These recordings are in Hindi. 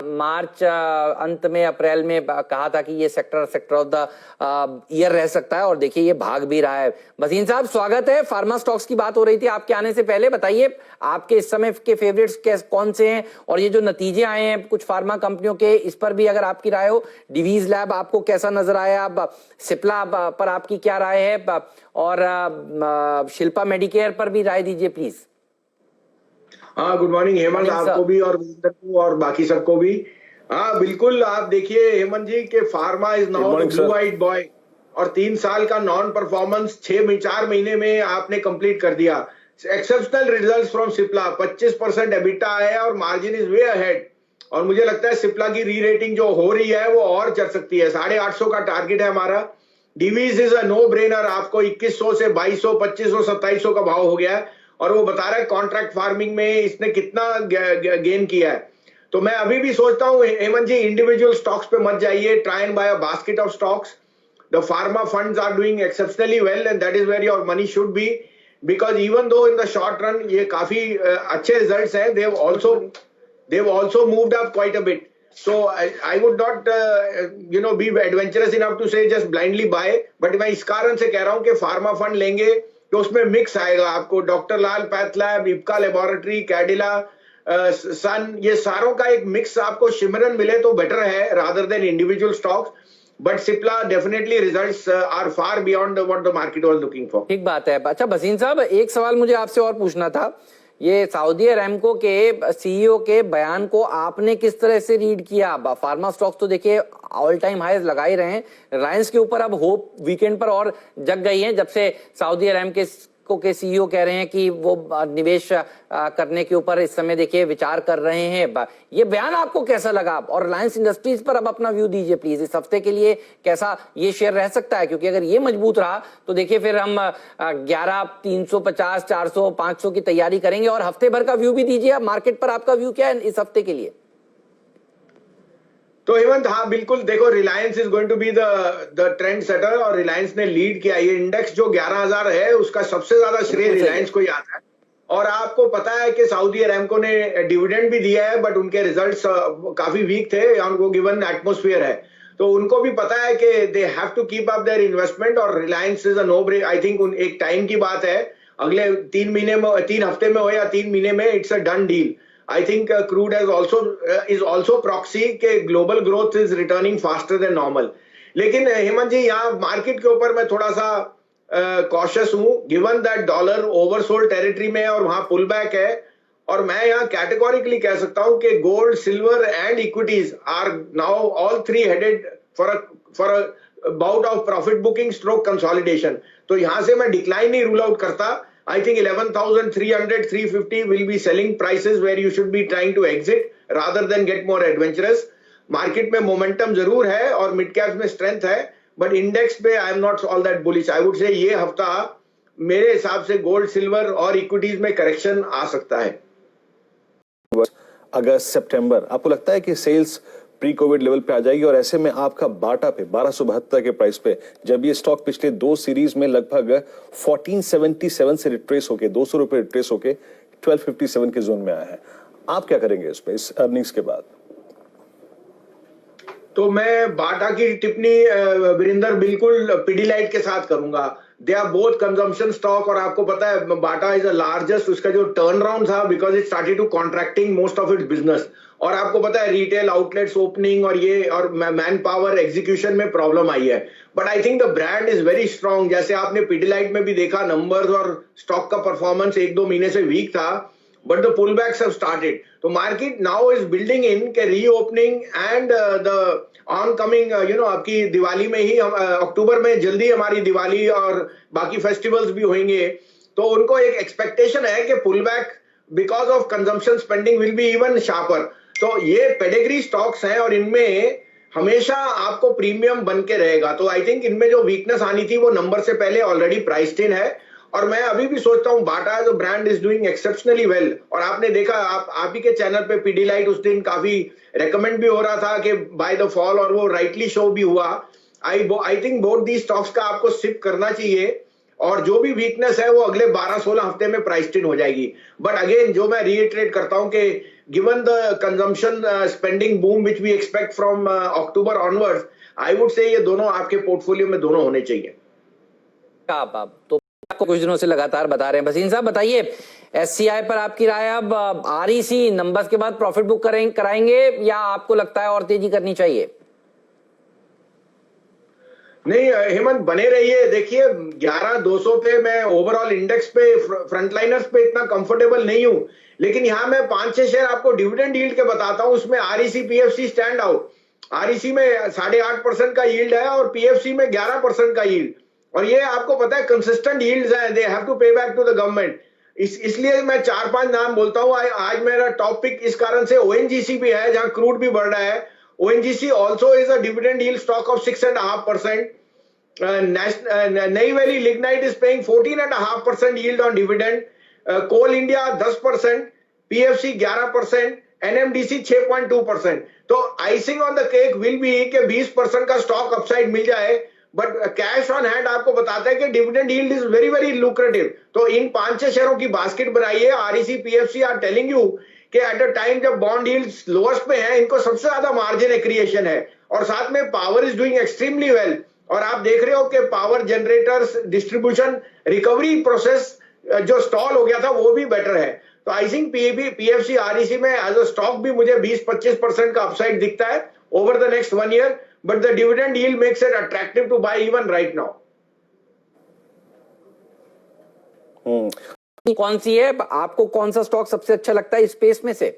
मार्च अंत में, अप्रैल में कहा था कि ये सेक्टर ऑफ द ईयर रह सकता है, और देखिए ये भाग भी रहा है। भसीन साहब, स्वागत है। फार्मा स्टॉक्स की बात हो रही थी आपके आने से पहले, बताइए आपके इस समय के फेवरेट्स कौन से हैं, और ये जो नतीजे आए हैं कुछ फार्मा कंपनियों के, इस पर भी अगर आपकी राय हो। डिवीज लैब आपको कैसा नजर आया, सिप्ला पर आपकी क्या राय है, और शिल्पा मेडिकेयर पर भी राय दीजिए प्लीज। हाँ, गुड मॉर्निंग हेमंत, आपको भी और और बाकी सबको भी। हाँ बिल्कुल, आप देखिए हेमंत जी के pharma is now blue eyed boy, और 3 साल का नॉन परफॉर्मेंस 4 महीने में आपने कंप्लीट कर दिया। Exceptional results from Cipla, 25% EBITDA आया और मार्जिन इज वे अहेड। और मुझे लगता है सिप्ला की री रेटिंग जो हो रही है वो और चढ़ सकती है। 850 का टारगेट है हमारा। Divi's is a no brainer, आपको 2100 से 2200, 2500, 2700 का भाव हो गया है, और वो बता रहा है कॉन्ट्रैक्ट फार्मिंग में इसने कितना गेन किया है। तो मैं अभी भी सोचता हूं हेमंत जी, इंडिविजुअल स्टॉक्स पे मत जाइए, try and buy a basket of stocks. The pharma funds are doing exceptionally well and that is where your money should be, because even though in the short run ये काफी अच्छे रिजल्ट्स हैं, they've also moved up quite a bit. So I would not be adventurous enough to say just blindly buy, but मैं इस कारण से कह रहा हूं कि फार्मा फंड लेंगे तो उसमें मिक्स आएगा आपको। Doctor Lal path lab, Ipca laboratory, Cadila, Sun, ये सारों का एक मिक्स आपको शिमरन मिले तो बेटर है rather than individual stocks. But Cipla definitely results are far beyond what the market was looking for. ठीक बात है। अच्छा भसीन साहब, एक सवाल मुझे आपसे और पूछना था। ये सऊदी अरेमको के सीईओ के बयान को आपने किस तरह से रीड किया? फार्मा स्टॉक्स तो देखिए ऑल टाइम हाईज लगा ही रहे हैं। रिलायंस के ऊपर अब होप वीकेंड पर और जग गई है, जब से सऊदी अरेमको के सीईओ कह रहे हैं कि वो निवेश करने के ऊपर इस समय देखिए विचार कर रहे हैं। ये बयान आपको कैसा लगा? और रिलायंस इंडस्ट्रीज पर अब अपना व्यू दीजिए प्लीज, इस हफ्ते के लिए कैसा ये शेयर रह सकता है? क्योंकि अगर ये मजबूत रहा तो देखिए फिर हम 11, 350, 400, 500 की तैयारी करेंगे। और हफ्ते भर का व्यू भी दीजिए, अब मार्केट पर आपका व्यू क्या है इस हफ्ते के लिए? तो हेमंत, हाँ बिल्कुल, देखो Reliance is going to be the trend setter, और रिलायंस ने लीड किया। ये इंडेक्स जो 11,000 है उसका सबसे ज्यादा श्रेय रिलायंस को ही आता है। और आपको पता है कि सऊदी अरेमको ने डिविडेंड भी दिया है, बट उनके रिजल्ट्स काफी वीक थे, उनको गिवन एटमोस्फियर है, तो उनको भी पता है कि they have to keep up their investment. और Reliance is a no break, I think एक टाइम की बात है, अगले 3 हफ्ते में हो या 3 महीने में, it's a done deal. I think crude is also proxy के global growth is returning faster than normal. लेकिन हेमंत जी, यहाँ मार्केट के ऊपर मैं थोड़ा सा कॉशियस हूँ, given that dollar oversold territory में है और वहां पुल बैक है। और मैं यहाँ कैटेगोरिकली कह सकता हूँ कि gold, silver and equities are now all 3 headed for a bout of profit booking stroke consolidation. तो यहाँ से मैं डिक्लाइन नहीं रूल आउट करता। I think 11,300, 350 will be selling prices where you should be trying to exit rather than get more adventurous. Market में मोमेंटम जरूर है और मिड कैप्स में स्ट्रेंथ है, बट इंडेक्स पे I am not all that bullish. I would say ये हफ्ता मेरे हिसाब से गोल्ड, सिल्वर और इक्विटीज में करेक्शन आ सकता है। अगस्त, सितंबर, आपको लगता है कि सेल्स प्री कोविड लेवल पे आ जाएगी? और ऐसे में आपका बाटा पे 1272 के प्राइस पे, जब ये स्टॉक पिछले 2 सीरीज में लगभग 1477 से रिट्रेस होके 200 रुपए रिट्रेस होके 1257 के जोन में आया है, आप क्या करेंगे इस पे, इस अर्निंग्स के बाद? तो मैं बाटा की टिप्पणी वीरेंद्र बिल्कुल पिडिलाइट के साथ करूंगा। They are both consumption stock, और आपको पता है बाटा इज द लार्जेस्ट, उसका जो टर्न अराउंड था because it started to contracting most of its business. और आपको पता है रिटेल आउटलेट्स ओपनिंग और मैन पावर एग्जीक्यूशन में प्रॉब्लम आई है, but I think the brand is very strong. जैसे आपने पिडिलाइट में भी देखा, नंबर्स और स्टॉक का परफॉर्मेंस 1-2 महीने से वीक था, but the pullbacks have started. So market now is building in के reopening and the oncoming आपकी दिवाली में ही, अक्टूबर में जल्दी हमारी दिवाली और बाकी फेस्टिवल्स भी होंगे, तो उनको एक एक्सपेक्टेशन है कि pullback because of consumption spending will be even sharper. तो ये पेडिग्री स्टॉक्स हैं और इनमें हमेशा आपको प्रीमियम बन के रहेगा। तो आई थिंक इनमें जो वीकनेस आनी थी वो नंबर से पहले ऑलरेडी प्राइस्ड इन है। और मैं अभी भी सोचता हूं बाटा जो brand is doing exceptionally well. और आपने देखा, आप ही के चैनल पे पिडिलाइट उस दिन काफी रेकमेंड भी हो रहा था कि बाय द फॉल, और वो राइटली शो भी हुआ। I think both the stocks का आपको सिप करना चाहिए, और जो भी वीकनेस है वो अगले 12-16 हफ्ते में प्राइस्ड इन हो जाएगी। बट अगेन जो मैं रीइटरेट करता हूं कि given the consumption spending boom which we expect from October onwards, I would say ये दोनों आपके पोर्टफोलियो में दोनों होने चाहिए। आप तो आपको कुछ दिनों से लगातार बता रहे हैं। भसीन साहब बताइए, एससीआई पर आपकी राय, अब आरईसी नंबर्स के बाद प्रॉफिट बुक कराएंगे या आपको लगता है और तेजी करनी चाहिए? नहीं हेमंत, बने रहिए। देखिए 11,200 पे मैं ओवरऑल इंडेक्स पे फ्रंटलाइनर्स पे इतना कंफर्टेबल नहीं हूं, लेकिन यहां मैं 5-6 शेयर आपको डिविडेंड यील्ड के बताता हूं। उसमें REC PFC stand out. REC में 8.5% का यील्ड है और पीएफसी में 11% का यील्ड, और ये आपको पता है कंसिस्टेंट यील्ड्स हैं, दे हैव टू पे बैक टू द गवर्नमेंट। इसलिए मैं 4-5 नाम बोलता हूं। आज मेरा टॉप पिक इस कारण से ओएनजीसी भी है, जहां क्रूड भी बढ़ रहा है। ONGC also is a dividend yield stock of 6.5%. Nai Valley Lignite is paying 14.5% yield on dividend. Coal India 10%, PFC 11%, NMDC 6.2%. तो icing on the cake will be कि 20% का स्टॉक अपसाइड मिल जाए, बट कैश ऑन हैंड आपको बताता है कि dividend yield is very very lucrative. तो इन 5-6 शेयरों की बास्केट बनाइए। REC PFC are telling you कि एट अ टाइम जब बॉन्ड यील्ड्स लोएस्ट पे हैं, इनको सबसे ज्यादा मार्जिन एक्रिएशन है, और साथ में power is doing extremely well. और आप देख रहे हो कि power generators distribution recovery process जो स्टॉल हो गया था वो भी बेटर है। तो आई थिंक पीएफसी आरईसी में एज अ स्टॉक भी मुझे 20-25% का अपसाइड दिखता है over the next 1 year, but the dividend yield makes it attractive to buy even right now. कौन सी है आपको, कौन सा स्टॉक सबसे अच्छा लगता है इस स्पेस में से?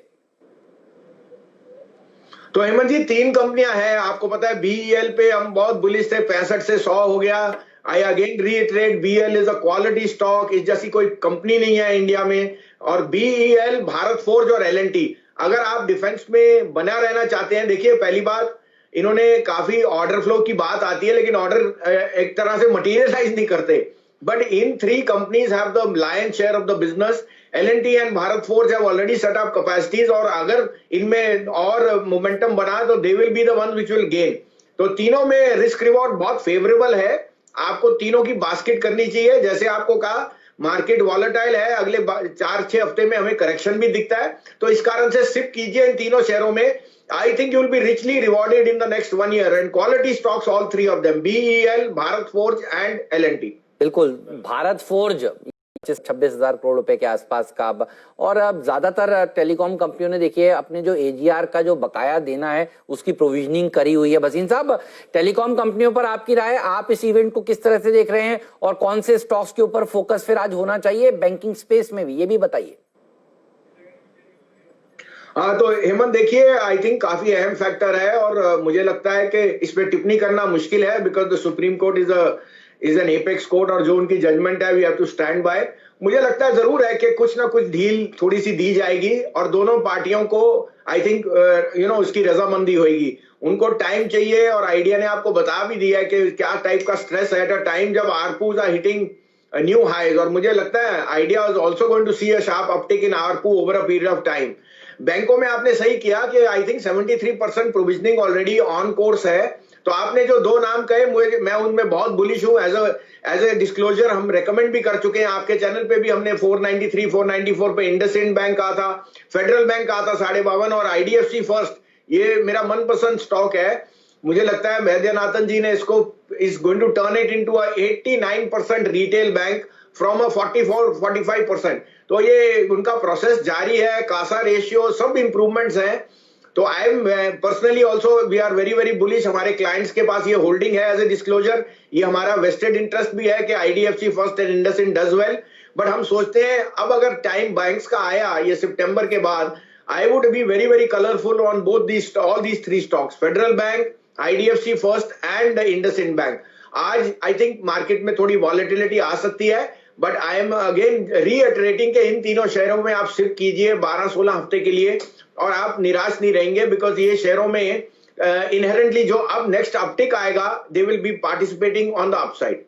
तो हेमंत जी 3 कंपनियां हैं। आपको पता है बीईएल पे हम बहुत बुलिश थे, 65 से 100 हो गया। I again reiterate, BEL is a quality stock. इस जैसी कोई कंपनी नहीं है इंडिया में। और बीईएल, भारत फोर्ज और एलएनटी, अगर आप डिफेंस में बना रहना चाहते हैं, देखिए पहली बात, इन्होंने काफी ऑर्डर फ्लो की बात आती है, लेकिन ऑर्डर एक तरह से मटीरियलाइज नहीं करते। But in 3 companies have the lion share of the business. L&T and Bharat Forge have already set up capacities, और अगर इनमें और मोमेंटम बना तो they will be the ones which will gain। तो तीनों में रिस्क रिवॉर्ड बहुत फेवरेबल है। आपको तीनों की बास्केट करनी चाहिए। जैसे आपको कहा, मार्केट वॉलेटाइल है, अगले 4-6 हफ्ते में हमें करेक्शन भी दिखता है, तो इस कारण से सिप कीजिए इन तीनों शेयरों में। I think you will be richly rewarded in the next 1 year, and quality stocks all 3 of them, BEL, Bharat forge and L&T। बिल्कुल, भारत फोर्ज 26,000 करोड़ रुपए के आसपास का। और अब ज्यादातर टेलीकॉम कंपनियों ने देखिए अपने जो एजीआर का जो बकाया देना है उसकी प्रोविजनिंग करी हुई है। भसीन साहब, टेलीकॉम कंपनियों पर आपकी राय, आप इस इवेंट को किस तरह से देख रहे हैं और कौन से स्टॉक्स के ऊपर फोकस फिर आज होना चाहिए बैंकिंग स्पेस में भी, ये भी बताइए। हाँ तो हेमंत देखिए, आई थिंक काफी अहम फैक्टर है, और मुझे लगता है कि इस पे टिप्पणी करना मुश्किल है, because the Supreme Court is an apex court, और जो उनकी जजमेंट है we have to stand by. मुझे लगता है जरूर है कि कुछ ना कुछ ढील थोड़ी सी दी जाएगी, और दोनों पार्टियों को आई थिंक उसकी रजामंदी होगी। उनको टाइम चाहिए, और आइडिया ने आपको बता भी दिया है कि क्या टाइप का स्ट्रेस है एट अ टाइम जब ARPUs are hitting new highs. और मुझे लगता है Idea is also going to see a sharp uptick in ARPU over a period of time. बैंकों में आपने सही किया कि I think 73% provisioning already on course है। तो आपने जो 2 नाम कहे, मैं उनमें बहुत बुलिश हूं। एज ए डिस्क्लोजर हम रेकमेंड भी कर चुके हैं, आपके चैनल पे भी हमने 493, 494 पे इंडसइंड बैंक कहा था, फेडरल बैंक कहा था 52, और आईडीएफसी फर्स्ट ये मेरा मनपसंद स्टॉक है। मुझे लगता है वैद्यनाथन जी ने इसको is going to turn it into a 89% retail bank from a 44-45%। तो ये उनका प्रोसेस जारी है, कासा रेशियो सब इंप्रूवमेंट्स हैं। तो I am personally also we are very very bullish. हमारे क्लाइंट्स के पास ये होल्डिंग है एज ए डिस्क्लोजर, ये हमारा वेस्टेड इंटरेस्ट भी है कि IDFC first and IndusInd does well. But हम सोचते हैं अब अगर टाइम बैंक्स का आया ये सितंबर के बाद, I would be very very colourful on both all these 3 stocks, federal bank, IDFC first and IndusInd bank. आज आई थिंक मार्केट में थोड़ी वॉलेटिलिटी आ सकती है, but I am again reiterating के इन तीनों शेयरों में आप शिफ्ट कीजिए 12-16 हफ्ते के लिए, और आप निराश नहीं रहेंगे, बिकॉज ये शेयरों में इनहेरेंटली जो अब नेक्स्ट अपटिक आएगा, they will be participating on the upside.